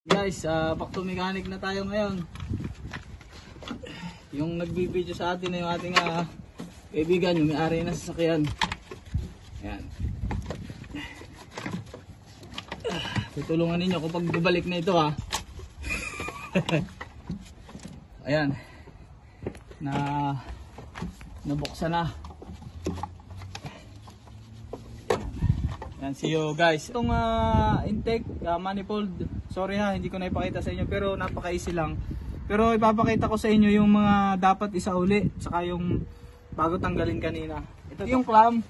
Guys, back to mechanic na tayo ngayon. Yung nagbibideo sa atin na yung ating kaibigan, yung may-ari ng sasakyan. Ayan. Tutulungan ninyo kapag bubalik na ito ha. Ayan. Nabuksan na. Ayan, see you guys. Itong intake, manifold. Sorry ha, hindi ko na ipakita sa inyo pero napaka-easy lang. Pero ipapakita ko sa inyo yung mga dapat isauli, saka yung bago tanggalin kanina. Ito yung clamp.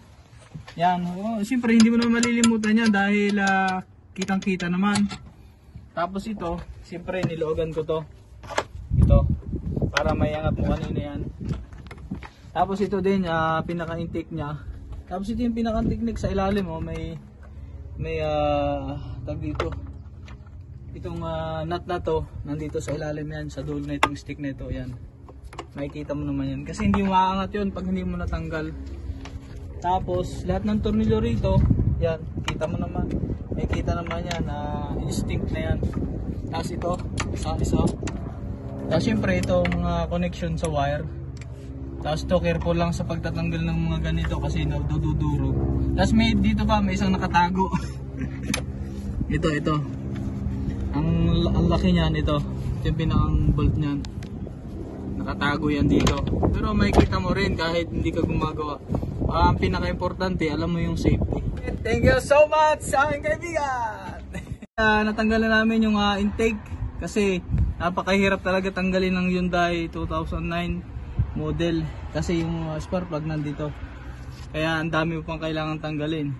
Yan, siyempre hindi mo na malilimutan yan dahil kitang-kita naman. Tapos ito, siyempre niloogan ko to. Ito, para may angat mo kanina yan. Tapos ito din, pinaka-intake nya. Tapos ito yung pinaka-intake sa ilalim, may tag dito. Itong nut na to, nandito sa ilalim yan, sa dulo na itong stick na ito, yan. Makikita mo naman yan. Kasi hindi maaangat yun pag hindi mo natanggal. Tapos, lahat ng tornilyo rito, yan, kita mo naman. Makikita naman yan, instinct na yan. Tapos ito, isa. Tapos syempre ito, mga connection sa wire. Tapos ito, careful lang sa pagtatanggal ng mga ganito kasi nadudurog. Tapos may dito pa, may isang nakatago. Ito. Ang laki niyan ito. Ito yung pinakang bolt niyan. Nakatago yan dito. Pero makikita mo rin kahit hindi ka gumagawa. Ang pinaka-importante, alam mo yung safety. Thank you so much sa aking kaibigan! Natanggalan namin yung intake kasi napakahirap talaga tanggalin ng Hyundai 2009 model kasi yung spark plug nandito. Kaya ang dami mo pang kailangan tanggalin.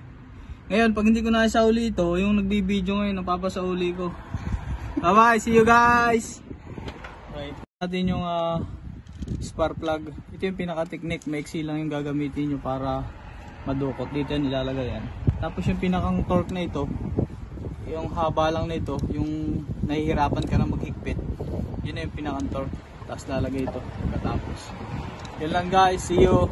Ngayon, pag hindi ko na isauli ito, yung nagbibideo ngayon, napapasauli ko. Bye bye, see you guys! Okay, natin yung spark plug. Ito yung pinaka-technique, maiksi lang yung gagamitin nyo para madukot. Dito yan, ilalagay yan. Tapos yung pinakang torque na ito, yung haba lang na ito, yung nahihirapan ka na maghigpit, yun na yung pinakang torque. Tapos lalagay ito, katapos. Yun lang guys, see you!